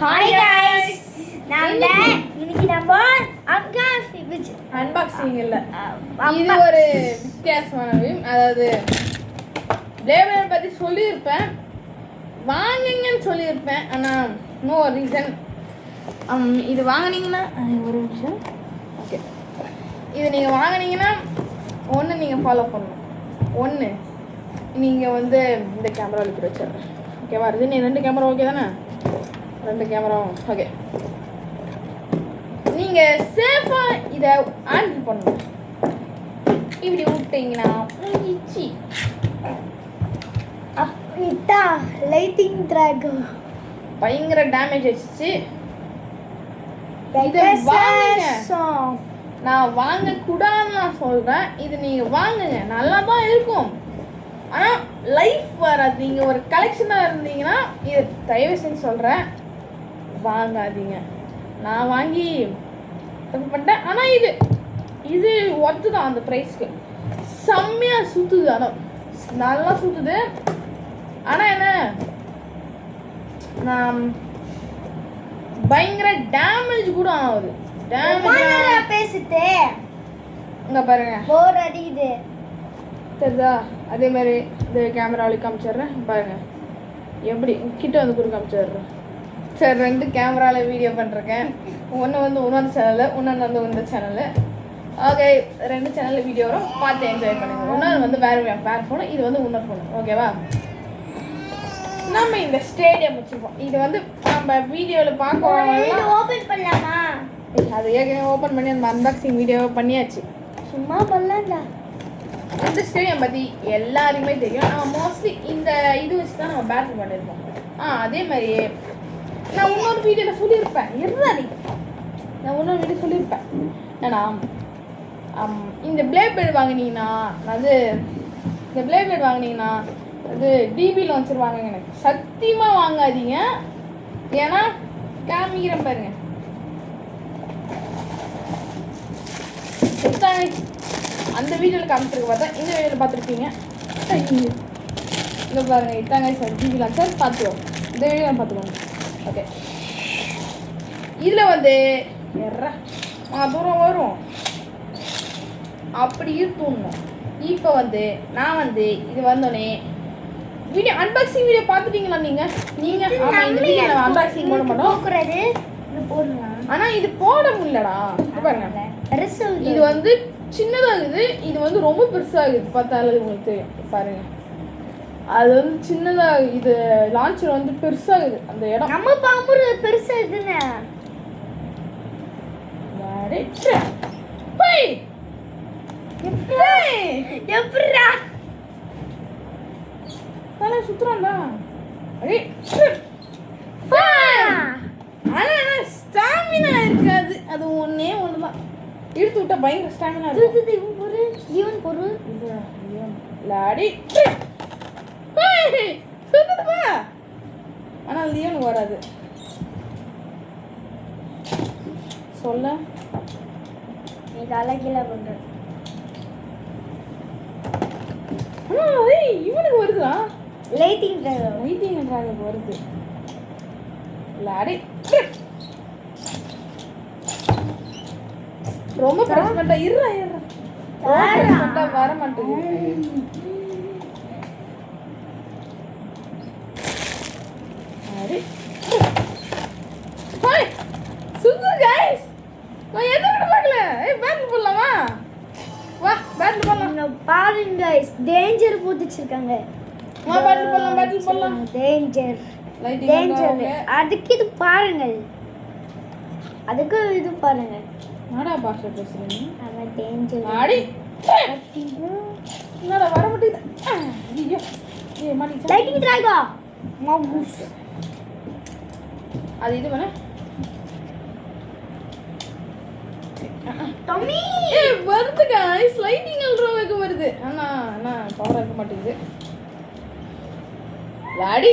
Hi guys இன்னைக்கு நம்ம unboxing இல்ல இது ஒரு வித்தியாசமான வீடியோ. அதாவது லேபர் பத்தி சொல்லியிருப்பேன், வாங்குங்கன்னு சொல்லியிருப்பேன். ஆனால் நோ ரீசன். இது வாங்கினீங்கன்னா ஒரு நிமிஷம். ஓகே, இது நீங்கள் வாங்கினீங்கன்னா ஒன்று நீங்கள் ஃபாலோ பண்ணணும். ஒன்று நீங்கள் வந்து இந்த கேமராவில் இப்படி வச்சிடுறேன். ஓகேவா? இது நீ 2 கேமரா ஓகே தானே? 2 கேமராவும் ஓகே. நீங்கள் சேஃபாக இதை ஹேண்டில் பண்ணணும். இப்படி விட்டீங்கன்னா முடிச்சு அப்படிட்டா லைட்டிங் ட்ராக் பயங்கர டேமேஜ் ஆயிடுச்சு. நான் வாங்கக்கூடாதுன்னு நான் சொல்கிறேன். இது நீங்கள் வாங்குங்க, நல்லா தான் இருக்கும். ஆனால் லைஃப் வராது. நீங்கள் ஒரு கலெக்ஷனாக இருந்தீங்கன்னா இது தயவு செஞ்சு சொல்கிறேன், வாங்காதீங்க. நான் வாங்கி தப்பு பண்ணிட்டேன். ஆனால் இது ஒர்த்து தான் அந்த ப்ரைஸ்க்கு. செம்மையாக சுற்றுது, ஆனால் நல்லா சுற்றுது. ஆனால் என்ன, நான் பயங்கர டேமேஜ் கூட ஆகுது. டேமேஜ் பேசிட்டு இங்கே பாருங்க, போர் அடிக்குது தெரியுதா? அதே மாதிரி இந்த கேமராவிலே காமிச்சிடுறேன் பாருங்க. எப்படி கிட்ட வந்து கூட காமிச்சிடுறேன். சரி, 2 கேமராவில் வீடியோ பண்ணிருக்கேன். ஒன்று வந்து இன்னொரு சேனலு, இன்னொன்று வந்து இந்த சேனலு. ஓகே, 2 சேனலில் வீடியோ வரும், பார்த்து என்ஜாய் பண்ணுங்க. இன்னொரு வந்து வேறு ஃபோனு, இது வந்து இன்னொரு ஃபோனு. ஓகேவா? நம்ம இந்த ஸ்டேடியம் வச்சுருக்கோம். இது வந்து நம்ம வீடியோவில் பார்க்க ஓபன் பண்ணலாமா? அது ஏற்கனவே ஓப்பன் பண்ணி அந்த அன்பாக்சிங் வீடியோவை பண்ணியாச்சு. சும்மா பண்ணலாம்டா. இந்த ஸ்டேடியம் பற்றி எல்லாருக்குமே தெரியும். நம்ம மோஸ்ட்லி இந்த இது வச்சு தான் நம்ம பேட்டில் பண்ணியிருப்போம். அதே மாதிரி நான் இன்னொரு வீடியோவில் சொல்லியிருப்பேன். நான் இன்னொரு வீடியோ சொல்லியிருப்பேன். ஏன்னா இந்த பிளேபேட் வாங்கினீங்கன்னா, அது இந்த பிளேபேட் வாங்கினீங்கன்னா அது டிபியில் வச்சுருவாங்க. எனக்கு சத்தியமாக வாங்காதீங்க. ஏன்னா காமிக்கிறேன் பாருங்க. அந்த வீடியோவில் காமிச்சிருக்க பார்த்தா இந்த வீடியோவில் பார்த்துருப்பீங்க. இங்கே பாருங்கள், இத்தாங்க சார் டிவிலாம் சார் பார்த்துருவோம். இந்த வீடியோ பார்த்துக்கோங்க. ஓகே, இதில் வந்து தூரம் வரும், அப்படி தூண்டணும். இப்போ வந்து நான் வந்து இது வந்தோடனே வீடியோ அன்பாக்சிங் வீடியோ பார்த்துட்டீங்களா நீங்கள்? ஆமாம், இந்த வீடியோ நம்ம அன்பாக்சிங் போட மாட்டோம். ஆனால் இது போட முடியலடா. பாருங்க, இது வந்து சின்னதாகுது, இது வந்து ரொம்ப பெருசாகுது. பார்த்தாலும் உங்களுக்கு தெரியும். பாருங்க, அது வந்து சின்னதாக, இது லான்ச்சர் வந்து பெருசாகுது. அந்த இடம் நம்ம பாம்பு பெருசாகுதுங்க. எப்படிடா தலை சுத்துறான்டா. ஆனால் ஸ்டாமினா இருக்காது. அது ஒன்று தான் இழுத்து விட்டா பயங்கர ஸ்டாமினா இருக்குது. ஈவன் பொருள் லாடி சுத்துதுப்பா. ஆனால் லியோன் வராது. சொல்ல இது அழகில பண்ற. இவனுக்கு வருதுடா. லைட்டிங் ட்ராகன் வருது. லாடி ரொம்ப பிரஸ் பண்ணிட்டா வர மாட்டேங்குது. சுத்து गाइस, நான் எதுக்கு பார்க்கல. பேட்டில் பண்ணலாமா? வா பேட்டில் பண்ணலாம். பாருங்க गाइस, டேஞ்சர் போட்டு வச்சிருக்காங்க. வா பேட்டில் பண்ணலாம். டேஞ்சர் அதுக்கு இது பாருங்க, அதுக்கு இது பாருங்க. நாடா பாஷா பேசுறீங்க? அவன் டேஞ்சர் ஆடி என்னடா வர மாட்டேங்குது. ஐயோ, லைட்டிங் ட்ராகா மவுஸ். அது இது பண்ண டம்மி வருது गाइस. லைட்டிங் அல்ட்ராவுக்கு வருது. ஆனா பவர் இருக்க மாட்டேங்குது. லாடி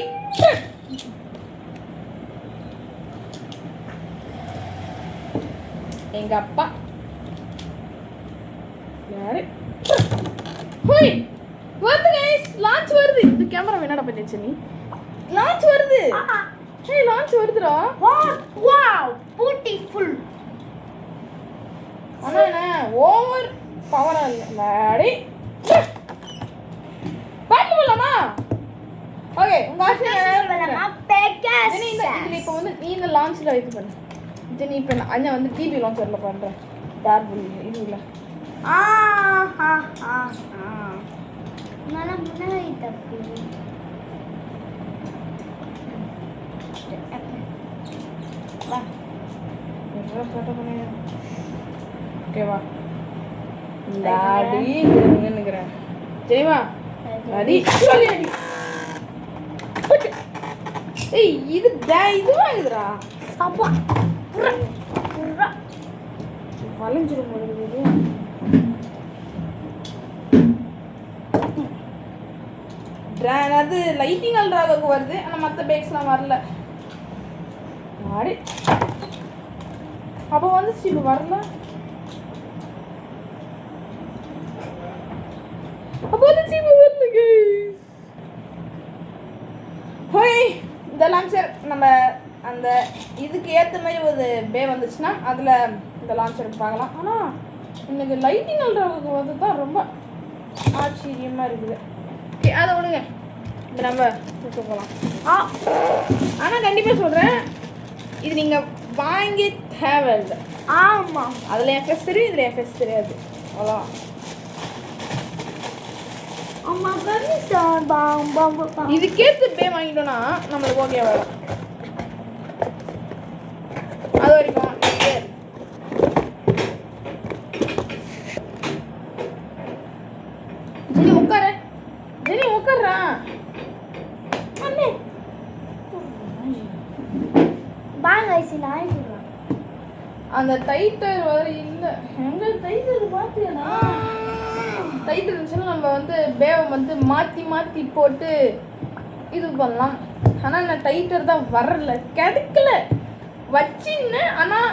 எங்க அப்பா யாரு? ஹோய் வருது गाइस, லான்ச் வருது. இந்த கேமரா என்னடா பண்ணிச்சு நீ? லான்ச் வருது. ஹே லான்ச் வருதுடா. ஓவர் பவரா இல்லை அடி பாட்டு போடலாமா? ஓகே உங்க ஆசை இதுல இப்போ வந்து நீ இந்த லான்ச்ல இது பண்ணு. ஜெனி இப்போ அண்ணா வந்து டிபி லான்ச்சர்ல பண்றேன். டார்புல் இது இல்ல. mana mulai tapi வா என்ன போட்டோ பண்ணு. ஓகேவா டாடி நினைக்கிறேன். ஜெயமா டாடி சொல்லி அடி. ஏய் இது இது வாங்குதுடா. அப்பா புரா புரா வளைஞ்சிரும் போல இது. அது லைட்டிங் அல்ட்ராவுக்கு வருது. ஆனால் மற்ற பேக்ஸ்லாம் வரல. மாடி அப்போ வந்து இப்போ வரல. அப்போ வந்து இப்போ வரல கைஸ். ஹோய் இந்த லான்ச்சர் நம்ம அந்த இதுக்கு ஏற்ற மாதிரி ஒரு பே வந்துச்சுன்னா அதில் இந்த லான்ச்சர் பார்க்கலாம். ஆனால் எனக்கு லைட்டிங் அல்ட்ராவுக்கு வந்து தான் ரொம்ப ஆச்சரியமாக இருக்குது. ஓகே அதை விடுங்க. இப்போ நம்ம போகலாம். ஆனால் கண்டிப்பாக சொல்கிறேன் இது நீங்கள் வாங்கி தேவையில்லை. ஆமாம் அதில் என் ஃபெஸ்ட் தெரியும், இதில் என் ஃபெஸ்ட் தெரியாது. அவ்வளோ ஆமாம் கண்டிப்பாக இதுக்கேற்று பே வாங்கிட்டோன்னா நம்மளுக்கு ஓகே வரும். அது வரைக்கும் ஜெனி உட்கார. ஜெனி உட்கார்றா. வாங்க ஐசி நான் சொல்கிறேன். அந்த டைட்டர் வர இல்லை. எங்க டைட்டர் பார்த்தியானா? டைட்டர் இருந்துச்சுன்னா நம்ம வந்து பேவை வந்து மாற்றி மாற்றி போட்டு இது பண்ணலாம். ஆனால் நான் டைட்டர் தான் வரல, கிடைக்கல. வச்சின்னு ஆனால்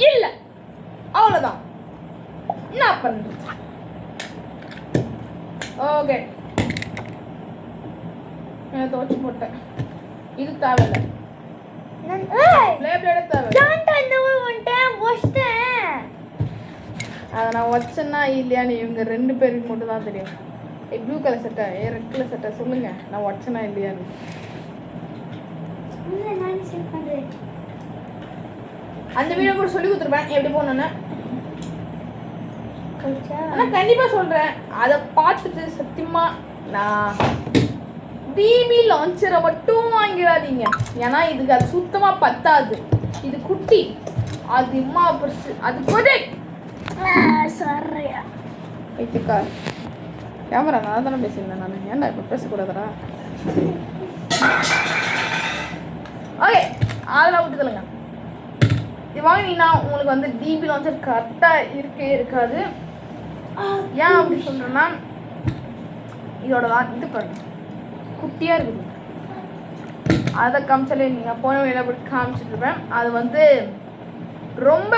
இல்லை. அவ்வளோதான். என்ன பண்ணுறது? ஓகே நான் துவச்சி போட்டேன். இது தேவையில்லை. அதை நான் வச்சேன்னா இல்லையான்னு இவங்க 2 பேருக்கு மட்டும் தான் தெரியும். ப்ளூ கலர் சட்டை ரெட் கலர் சட்டை சொல்லுங்க நான் வச்சேனா இல்லையான்னு. அந்த வீடியோ கூட சொல்லி கொடுத்துருப்பேன் எப்படி போகணுன்னு. ஆனால் கண்டிப்பாக சொல்கிறேன் அதை பார்த்துட்டு சத்தியமாக நான் டிபி லான்ச்சரை மட்டும் வாங்கிடாதீங்க. ஏன்னா இதுக்கு அது சுத்தமாக பத்தாது. இது குட்டி, அது இம்மா பெருசு, அது கொடை. சரியா வைத்துக்கா கேமரா நான் தானே பேசியிருந்தேன். நான் ஏன்டா இப்போ பேசக்கூடாதா? ஓகே அதெல்லாம் விட்டுதலுங்க. இது வாங்கினீங்கன்னா உங்களுக்கு வந்து டிபி லான்ச்சர் கரெக்டாக இருக்கே இருக்காது. ஏன் அப்படி சொல்கிறேன்னா இதோட தான் இது பண்ணுங்க குட்டியாக இருக்குது. அதை காமிச்சாலே நீங்கள் போன வழியில் அப்படி காமிச்சிட்ருப்பேன். அது வந்து ரொம்ப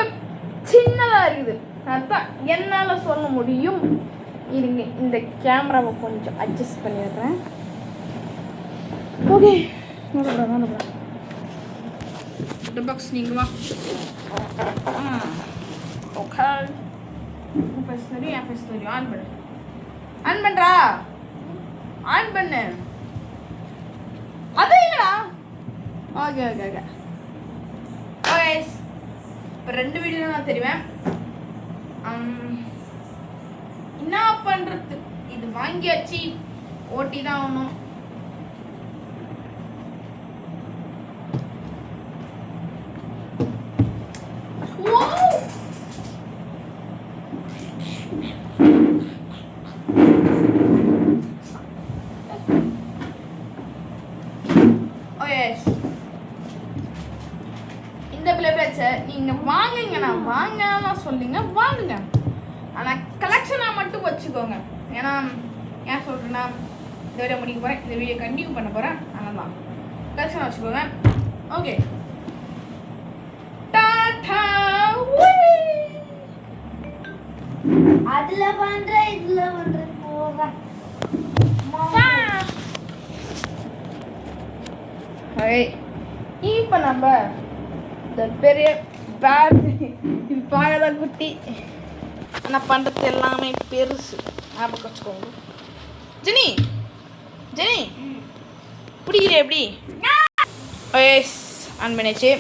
சின்னதாக இருக்குது. அதுதான் என்னால் சொல்ல முடியும். இருங்க இந்த கேமராவை கொஞ்சம் அட்ஜஸ்ட் பண்ணிடுறேன். ஓகே நோடா இந்த பாக்ஸ் நீங்கள் வா. ஓகே ஃபஸ்ட் தெரியும் என் ஃபஸ்ட் தெரியும். ஆன் பண்ணு. ஆன் பண்ணுறா. ஆன் பண்ணு. அது இல்லடா. ஓகே ஓகே ஓகே ஓகே இப்போ 2 வீடியோ நான் தெரிவேன். என்ன பண்ணுறது? இது வாங்கியாச்சு, ஓட்டி தான் ஆகணும். இந்த பிளேப்ளேட்ஸை நீங்கள் வாங்குங்க. நான் வாங்கலாம் சொல்லிங்க வாங்குங்க. ஆனால் கலெக்ஷனாக மட்டும் வச்சுக்கோங்க. ஏன்னா ஏன் சொல்கிறேன்னா இந்த வீடியோ முடிக்க போகிறேன், இந்த வீடியோ கண்டினியூ பண்ண போகிறேன். அதனால தான் கலெக்ஷனாக வச்சுக்கோங்க. ஓகே டாடா. அதில் பண்ணுறேன் இதில் பண்ணுறேன் போக. இப்போ நம்ம இந்த பெரிய பேக் இது பார்க்கதான் குட்டி நான் பண்ணுறது எல்லாமே பெருசு ஞாபகம் வச்சுக்கோங்க. ஜெனி ஜெனி பிடிக்கிற எப்படி எஸ் ஆன் பண்ணிச்சு.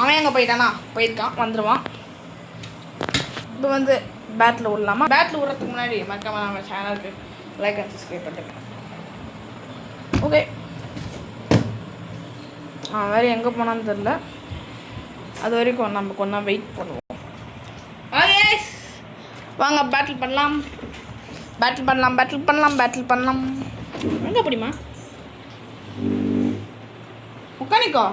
அவன் எங்கே போயிட்டானா? போயிருக்கான், வந்துடுவான். இப்போ வந்து பேட்டில் விடலாமா? பேட்டில் விடுறதுக்கு முன்னாடி மறக்காம நம்ம சேனலுக்கு லைக் அண்ட் சப்ஸ்கிரைப் பண்ணுறேன். ஓகே, வேறு எங்கே போனான்னு தெரில. அது வரைக்கும் நம்ம கொஞ்சம் வெயிட் பண்ணுவோம். வாங்க பேட்டில் பண்ணலாம், பேட்டில் பண்ணலாம், பேட்டில் பண்ணலாம், பேட்டில் பண்ணலாம். எங்கே அப்படிமா உட்காந்துக்கோ.